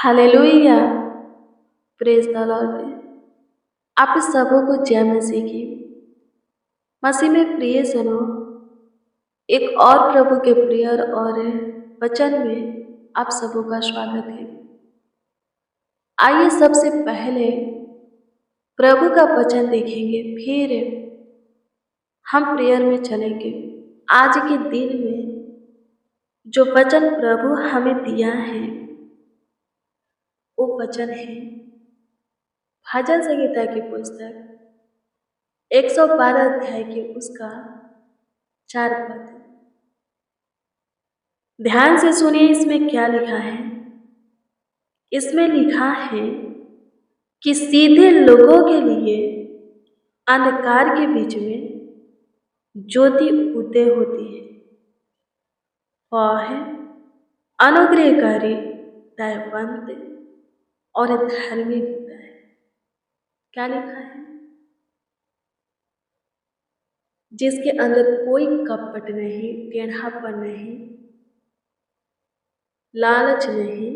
Hallelujah. Praise the Lord. आप सबों को जय मसीह की। मसीह में प्रिय सुनो, एक और प्रभु के प्रिय और वचन में आप सबों का स्वागत है। आइए सबसे पहले प्रभु का वचन देखेंगे, फिर हम प्रेयर में चलेंगे। आज के दिन में जो वचन प्रभु हमें दिया है वो वचन है भजन संहिता की पुस्तक 112 अध्याय के उसका 4 पद। ध्यान से सुनिए, इसमें क्या लिखा है। इसमें लिखा है कि सीधे लोगों के लिए अंधकार के बीच में ज्योति उदय होती है, वह है अनुग्रहकारी, दयावंत और धर्मी होता है। क्या लिखा है? जिसके अंदर कोई कपट नहीं, टेढ़ापन नहीं, लालच नहीं,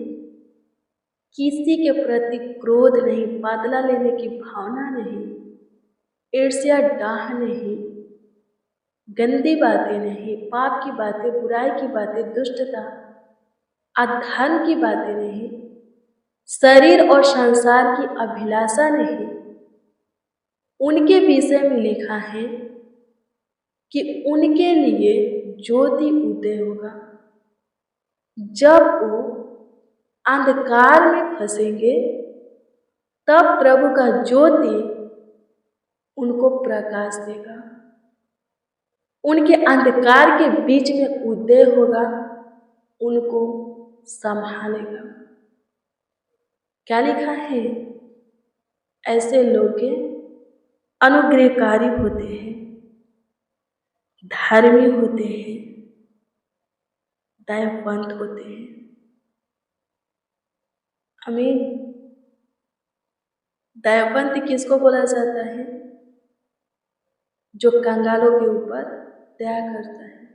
किसी के प्रति क्रोध नहीं, बदला लेने की भावना नहीं, ईर्ष्या डाह नहीं, गंदी बातें नहीं, पाप की बातें, बुराई की बातें, दुष्टता, अधर्म की बातें नहीं, शरीर और संसार की अभिलाषा नहीं। उनके विषय में लिखा है कि उनके लिए ज्योति उदय होगा। जब वो अंधकार में फंसेंगे तब प्रभु का ज्योति उनको प्रकाश देगा, उनके अंधकार के बीच में उदय होगा, उनको संभालेगा। क्या लिखा है? ऐसे लोग अनुग्रहकारी होते हैं, धर्मी होते हैं, दयावंत होते हैं। आमीन। दयावंत किसको बोला जाता है? जो कंगालों के ऊपर दया करता है,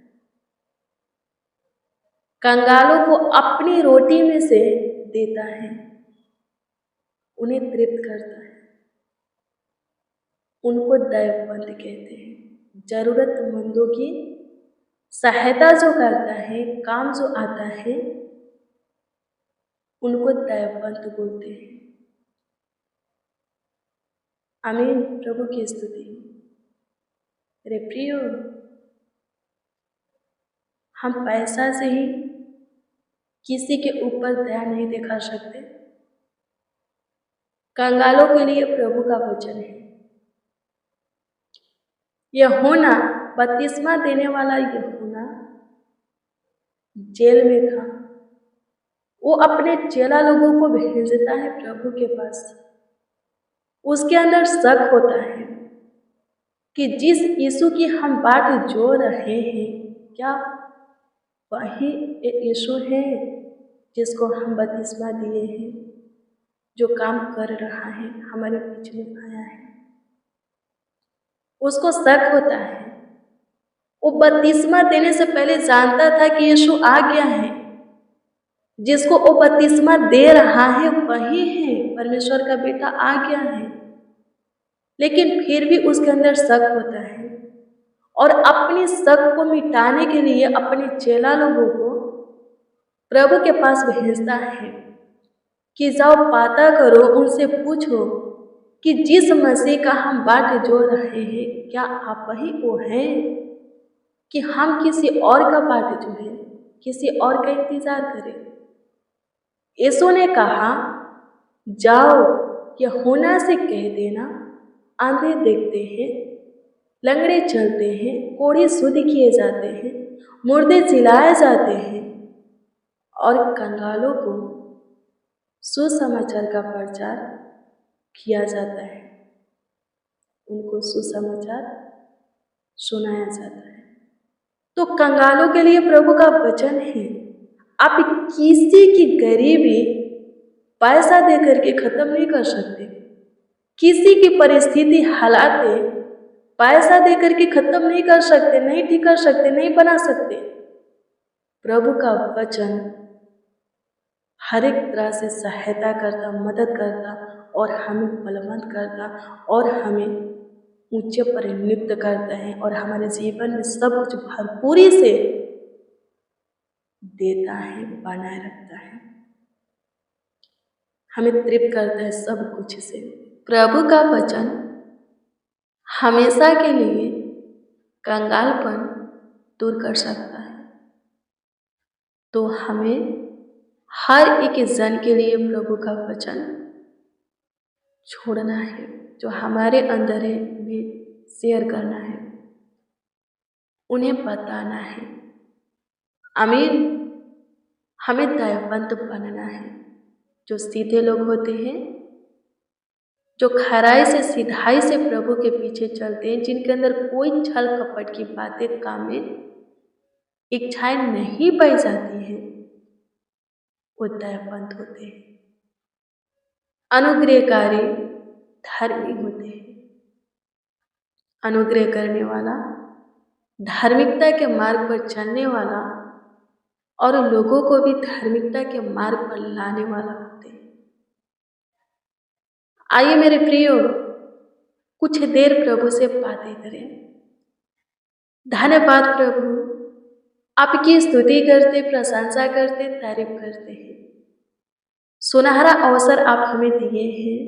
कंगालों को अपनी रोटी में से देता है, उन्हें तृप्त करता है, उनको दयावंत कहते हैं। जरूरतमंदों की सहायता जो करता है, काम जो आता है, उनको दयावंत बोलते हैं। आमीन। प्रभु की स्तुति। मेरे प्रियो, हम पैसा से ही किसी के ऊपर दया नहीं दिखा सकते। कंगालों के लिए प्रभु का वचन है। यूहन्ना बपतिस्मा देने वाला यूहन्ना जेल में था। वो अपने चेला लोगों को भेजता है प्रभु के पास। उसके अंदर शक होता है कि जिस यीशु की हम बात जो रहे हैं, क्या वही यीशु है जिसको हम बपतिस्मा दिए हैं, जो काम कर रहा है, हमारे बीच में आया है। उसको शक होता है। वो बपतिस्मा देने से पहले जानता था कि यीशु आ गया है, जिसको वो बपतिस्मा दे रहा है वही है, परमेश्वर का बेटा आ गया है। लेकिन फिर भी उसके अंदर शक होता है और अपनी शक को मिटाने के लिए अपने चेला लोगों को प्रभु के पास भेजता है कि जाओ पता करो, उनसे पूछो कि जिस मसीह का हम बाट जोड़ रहे हैं, क्या आप वही वो हैं कि हम किसी और का बाट जोड़ें, किसी और का इंतजार करें। यीशु ने कहा, जाओ यूहन्ना से कह देना, आंधे देखते हैं, लंगड़े चलते हैं, कोढ़े शुद्ध किए जाते हैं, मुर्दे जिलाए जाते हैं और कंगालों को सुसमाचार का प्रचार किया जाता है, उनको सुसमाचार सुनाया जाता है। तो कंगालों के लिए प्रभु का वचन है, आप किसी की गरीबी पैसा देकर के खत्म नहीं कर सकते। किसी की परिस्थिति हालात पैसा देकर के खत्म नहीं कर सकते, नहीं ठीक कर सकते, नहीं बना सकते। प्रभु का वचन हर एक तरह से सहायता करता, मदद करता और हमें बलवंत करता और हमें ऊंचे पर नियुक्त करता है और हमारे जीवन में सब कुछ भरपूरी से देता है, बनाए रखता है, हमें तृप्त करता है सब कुछ से। प्रभु का वचन हमेशा के लिए कंगालपन दूर कर सकता है। तो हमें हर एक जन के लिए प्रभु का वचन छोड़ना है, जो हमारे अंदर है उन्हें शेयर करना है, उन्हें बताना है। आमीन। हमें दयावंत बनना है। जो सीधे लोग होते हैं, जो खराई से सीधाई से प्रभु के पीछे चलते हैं, जिनके अंदर कोई छल कपट की बातें काम में इच्छाएं नहीं पाई जाती हैं, वो दयावंत होते हैं, अनुग्रहकारी, धर्मी होते हैं। अनुग्रह करने वाला, धार्मिकता के मार्ग पर चलने वाला और लोगों को भी धार्मिकता के मार्ग पर लाने वाला होते हैं। आइए मेरे प्रियो, कुछ देर प्रभु से बातें करें। धन्यवाद प्रभु, आपकी स्तुति करते, प्रशंसा करते, तारीफ करते हैं। सुनहरा अवसर आप हमें दिए हैं,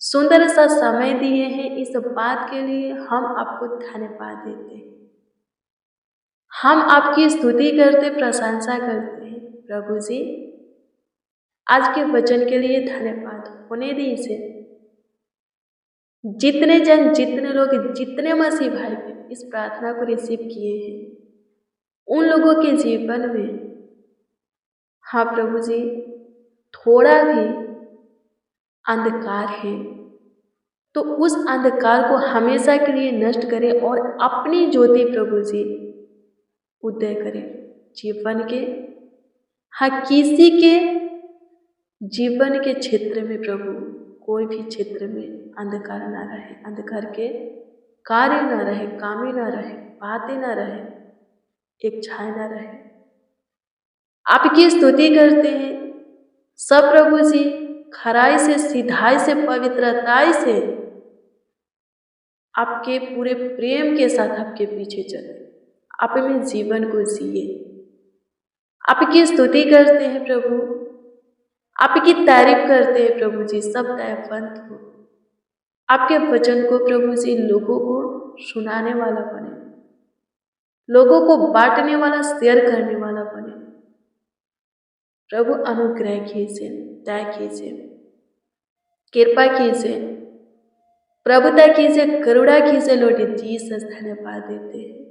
सुंदर सा समय दिए हैं। इस बात के लिए हम आपको धन्यवाद देते हैं। हम आपकी स्तुति करते, प्रशंसा करते हैं। प्रभु जी, आज के वचन के लिए धन्यवाद। होने दीजिए जितने जन, जितने लोग, जितने मसीह भाई इस प्रार्थना को रिसीव किए हैं, उन लोगों के जीवन में हाँ प्रभु जी, थोड़ा भी अंधकार है तो उस अंधकार को हमेशा के लिए नष्ट करें और अपनी ज्योति प्रभु जी उदय करें जीवन के, हाँ किसी के जीवन के क्षेत्र में प्रभु, कोई भी क्षेत्र में अंधकार ना रहे, अंधकार के कार्य ना रहे, कामें ना रहे, बातें ना रहे, इच्छाएं ना रहे। आपकी स्तुति करते हैं सब प्रभु जी, खराई से, सीधाई से, पवित्रताई से आपके पूरे प्रेम के साथ आपके पीछे चले, आप में जीवन को जिए। आपकी स्तुति करते हैं प्रभु, आपकी तारीफ करते हैं प्रभु जी। सब दयावंत हो, आपके वचन को प्रभु जी लोगों को सुनाने वाला बने, लोगों को बांटने वाला, शेयर करने वाला बने। प्रभु अनुग्रह कीजिए, दया कीजिए, कृपा कीजिए, प्रभुता कीजिए, करुणा कीजिए। लॉर्ड जीसस धन्यवाद देते हैं।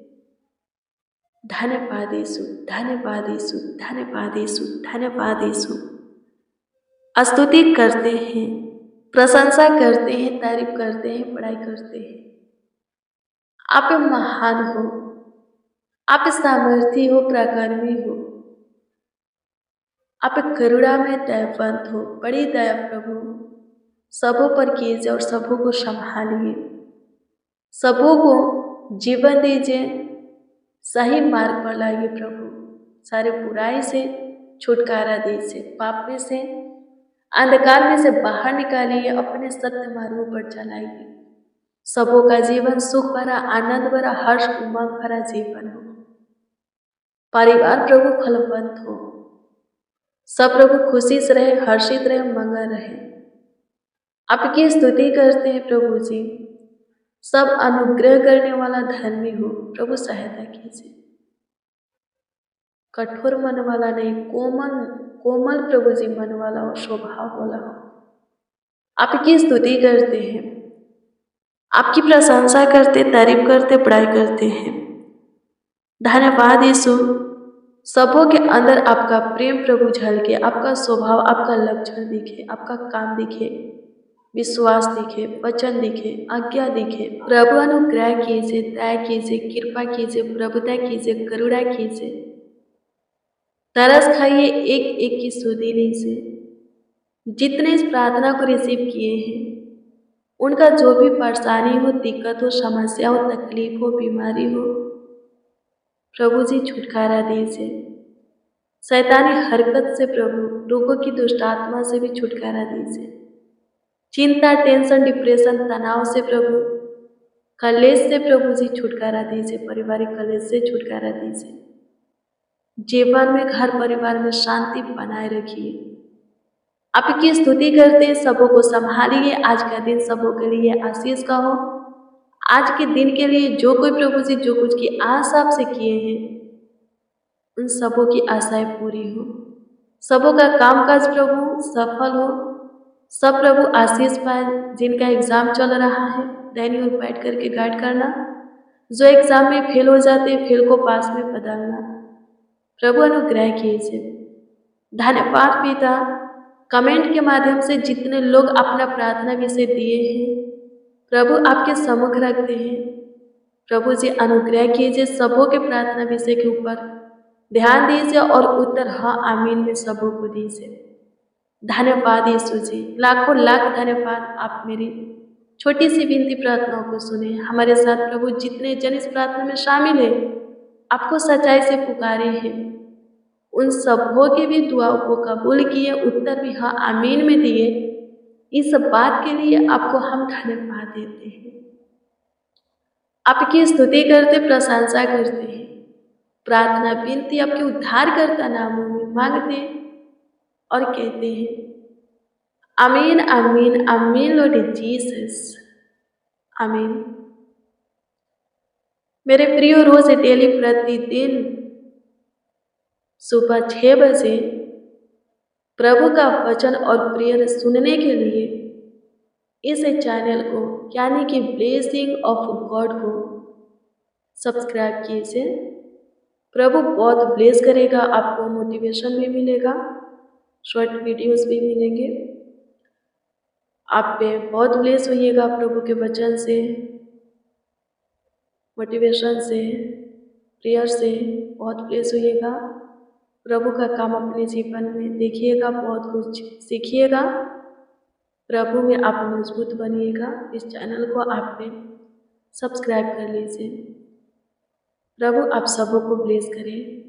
धन्यवाद यीशु, धन्यवाद यीशु, धन्यवाद यीशु, धन्यवाद यीशु। स्तुति करते हैं, प्रशंसा करते हैं, तारीफ करते हैं, बड़ाई करते हैं। आप महान हो, आप सामर्थी हो, पराक्रमी हो, आप करुणा में दयावंत हो। बड़ी दया प्रभु सबों पर कीजिए और सबों को संभालिए, सबों को जीवन दीजिए, सही मार्ग पर लाइए प्रभु। सारे बुराई से छुटकारा दीजिए, पाप में से, अंधकार में से बाहर निकालिए, अपने सत्य मार्गों पर चलाइए। सबों का जीवन सुख भरा, आनंद भरा, हर्ष उमंग भरा जीवन हो। परिवार प्रभु फलवंत हो, सब प्रभु खुशी से रहे, हर्षित रहे, मंगल रहे। आपकी स्तुति करते हैं प्रभु जी। सब अनुग्रह करने वाला धर्मी हो प्रभु, सहायता कीजिए। कठोर मन वाला नहीं, कोमल प्रभु जी मन वाला हो, स्वभाव वाला हो। आपकी स्तुति करते हैं, आपकी प्रशंसा करते, तारीफ करते, बड़ाई करते हैं। धन्यवाद यीशु। सबों के अंदर आपका प्रेम प्रभु झलके, आपका स्वभाव, आपका लक्षण दिखे, आपका काम दिखे, विश्वास दिखे, वचन दिखे, आज्ञा दिखे। प्रभु अनुग्रह कीजिए, दया कीजिए, कृपा कीजिए, प्रभुता कीजिए, करुणा कीजिए। तरस खाइए एक एक की सुधीनी से। जितने इस प्रार्थना को रिसीव किए हैं, उनका जो भी परेशानी हो, दिक्कत हो, समस्या हो, तकलीफ हो, बीमारी हो, प्रभु जी छुटकारा दीजिए, शैतानी हरकत से प्रभु, रोगों की दुष्ट आत्मा से भी छुटकारा दीजिए। चिंता, टेंशन, डिप्रेशन, तनाव से प्रभु, कलेश से प्रभु जी छुटकारा दीजिए, पारिवारिक कलेश से छुटकारा दीजिए। जीवन में, घर परिवार में शांति बनाए रखिए। आपकी स्तुति करते हैं, सबों को संभालिए। आज का दिन सबों के लिए आशीष का हो। आज के दिन के लिए जो कोई प्रभु जी जो कुछ की आशा आपसे किए हैं, उन सबों की आशाएं पूरी हो। सबों का कामकाज प्रभु सफल हो। सब प्रभु आशीष पाए। जिनका एग्जाम चल रहा है, दैनी और बैठ करके गाइड करना। जो एग्जाम में फेल हो जाते हैं, फेल को पास में बदलना प्रभु अनुग्रह कीजिए। धन्यवाद पिता। कमेंट के माध्यम से जितने लोग अपना प्रार्थना विषय दिए हैं, प्रभु आपके सम्मुख रखते हैं। प्रभु जी अनुग्रह कीजिए, सबों के प्रार्थना विषय के ऊपर ध्यान दीजिए और उत्तर हाँ आमीन में सबों को दीजिए। धन्यवाद यीशु जी, लाखों लाख धन्यवाद। आप मेरी छोटी सी विनती प्रार्थनाओं को सुने। हमारे साथ प्रभु जितने जन इस प्रार्थना में शामिल है, आपको सच्चाई से पुकारे हैं, उन सबों की भी दुआओं को कबूल किए, उत्तर भी हाँ आमीन में दिए। इस बात के लिए आपको हम धन्यवाद देते हैं। आपकी स्तुति करते, प्रशंसा करते हैं। प्रार्थना विनती आपके उद्धारकर्ता नामों में मांगते और कहते हैं आमीन आमीन आमीन लॉर्ड जीसस, आमीन। मेरे प्रिय, रोज डेली प्रतिदिन सुबह 6 बजे प्रभु का वचन और प्रेयर सुनने के लिए इस चैनल को यानी कि ब्लेसिंग ऑफ गॉड को सब्सक्राइब कीजिए। प्रभु बहुत ब्लेस करेगा, आपको मोटिवेशन भी मिलेगा, शॉर्ट वीडियोस भी मिलेंगे। आप पे बहुत ब्लेस होइएगा प्रभु के वचन से, मोटिवेशन से, प्रेयर से बहुत ब्लेस होइएगा। प्रभु का काम अपने जीवन में देखिएगा, बहुत कुछ सीखिएगा। प्रभु में आप मजबूत बनिएगा। इस चैनल को आप पे सब्सक्राइब कर लीजिए। प्रभु आप सबों को ब्लेस करें।